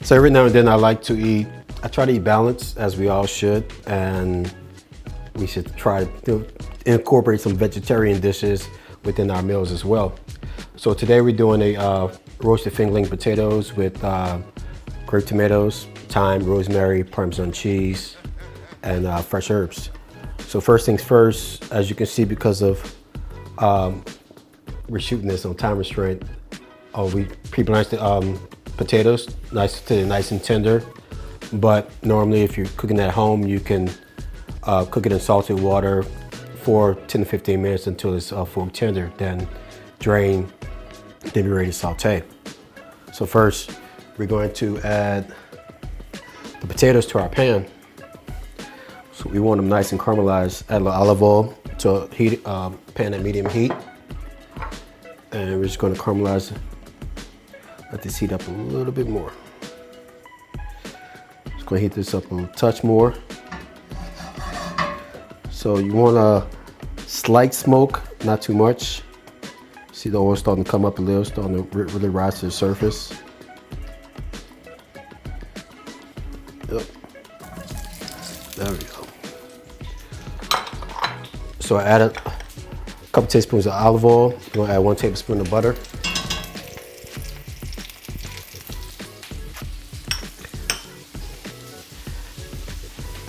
So every now and then I try to eat balanced, as we all should, and we should try to incorporate some vegetarian dishes within our meals as well. So today we're doing a roasted fingerling potatoes with grape tomatoes, thyme, rosemary, parmesan cheese, and fresh herbs. So first things first, as you can see, because of we're shooting this on time restraint, we pre-blanch the potatoes nice and tender. But normally, if you're cooking at home, you can cook it in salted water for 10 to 15 minutes until it's fully tender. Then drain, then be ready to saute. So first, we're going to add the potatoes to our pan. So we want them nice and caramelized. Add a little olive oil to a pan at medium heat. And we're just going to caramelize it. Let this heat up a little bit more. Just going to heat this up a touch more. So you want a slight smoke, not too much. See the oil starting to come up a little, starting to really rise to the surface. Yep. There we go. So I added a couple tablespoons of olive oil. You're going to add 1 tablespoon of butter.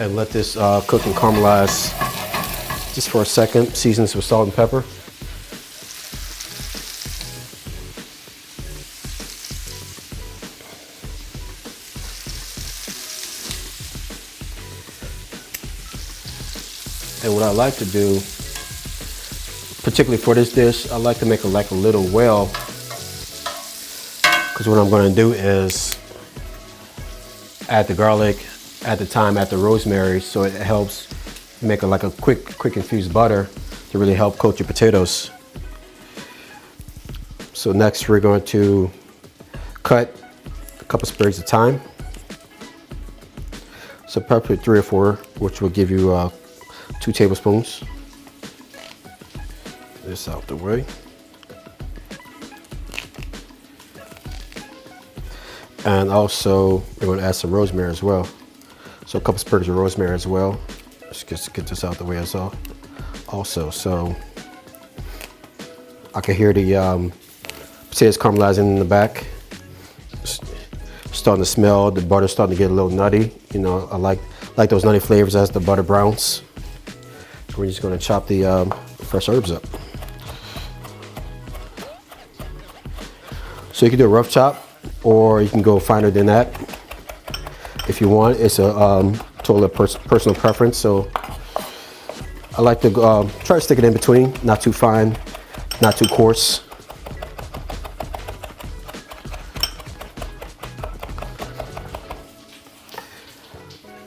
And let this cook and caramelize just for a second. Season this with salt and pepper. And what I like to do, particularly for this dish, I like to make a little well, because what I'm going to do is add the garlic, add the thyme, add the rosemary, so it helps make a quick infused butter to really help coat your potatoes. So next we're going to cut a couple sprigs of thyme. So probably 3 or 4, which will give you 2 tablespoons. This out the way. And also we're going to add some rosemary as well. So a couple sprigs of rosemary as well. Just get this out the way as well. Also, so I can hear the potatoes caramelizing in the back. Starting to smell, the butter starting to get a little nutty. You know, I like those nutty flavors as the butter browns. So we're just going to chop the fresh herbs up. So you can do a rough chop, or you can go finer than that if you want. It's a total personal preference. So I like to try to stick it in between, not too fine, not too coarse.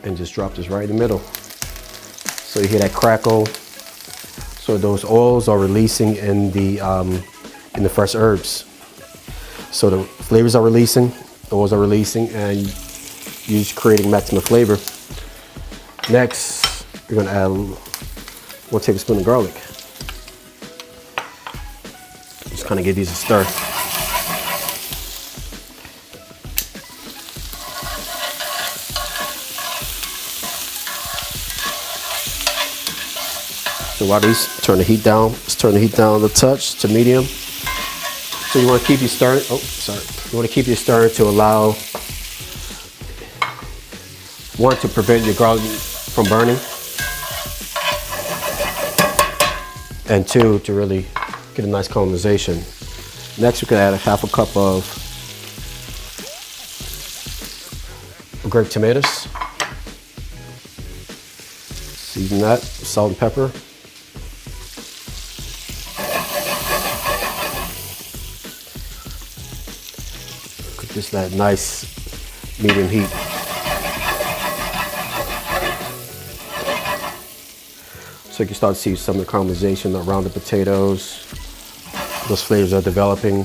And just drop this right in the middle. So you hear that crackle. So those oils are releasing in the fresh herbs. So the flavors are releasing, the oils are releasing, and you're just creating maximum flavor. Next, you're gonna add 1 tablespoon of garlic. Just kind of give these a stir. So while these turn the heat down, let's turn the heat down a touch to medium. So you want to keep your stirring. Oh, sorry. You want to keep your stirring to allow, 1, to prevent your garlic from burning, and 2, to really get a nice caramelization. Next, we can add a half a cup of grape tomatoes. Season that with salt and pepper. Cook this at nice medium heat. So you can start to see some of the caramelization around the potatoes. Those flavors are developing,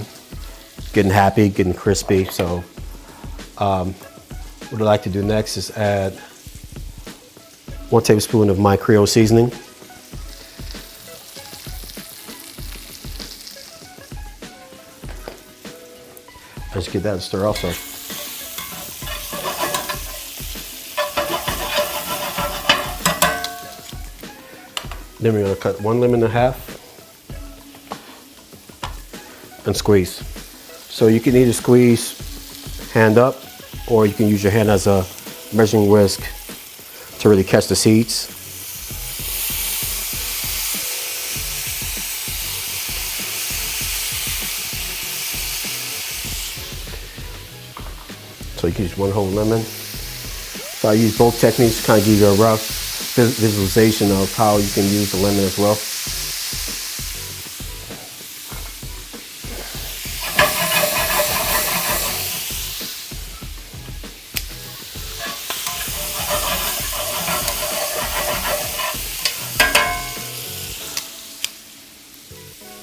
getting happy, getting crispy. So what I like to do next is add 1 tablespoon of my Creole seasoning. Let's get that to stir also. Then we're gonna cut one lemon in half and squeeze. So you can either squeeze hand up, or you can use your hand as a measuring whisk to really catch the seeds. So you can use one whole lemon. So I use both techniques to kind of give you a rough visualization of how you can use the lemon as well.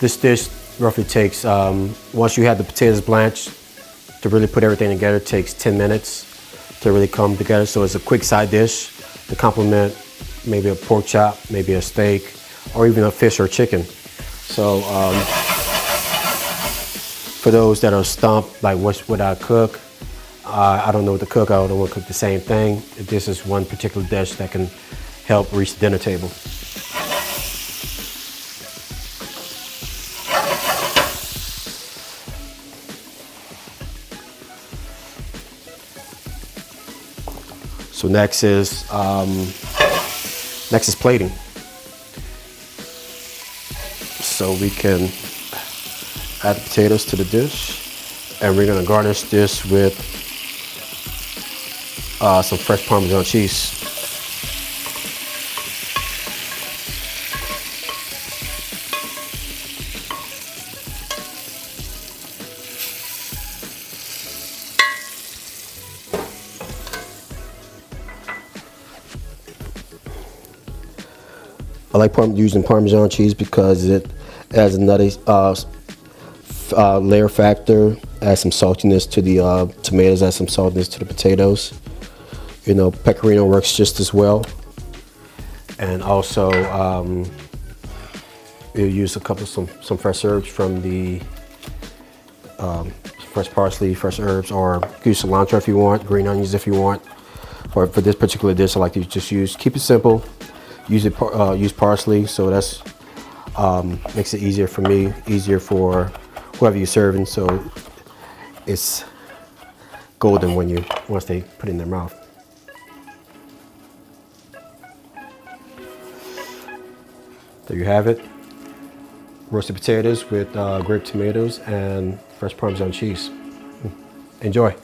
This dish roughly takes, once you have the potatoes blanched, to really put everything together, it takes 10 minutes to really come together. So it's a quick side dish to complement maybe a pork chop, maybe a steak, or even a fish or chicken. So for those that are stumped, like what would I cook? I don't know what to cook. I don't want to cook the same thing. This is one particular dish that can help reach the dinner table. So next is plating. So we can add the potatoes to the dish, and we're gonna garnish this with some fresh Parmesan cheese. I like using Parmesan cheese because it adds another layer factor, adds some saltiness to the tomatoes, adds some saltiness to the potatoes. You know, pecorino works just as well. And also, we'll use some fresh herbs from the fresh parsley, fresh herbs, or use cilantro if you want, green onions if you want. For this particular dish, I like to just keep it simple. Use parsley, so that's makes it easier for me, easier for whoever you're serving. So it's golden once they put it in their mouth. There you have it. Roasted potatoes with grape tomatoes and fresh Parmesan cheese. Enjoy.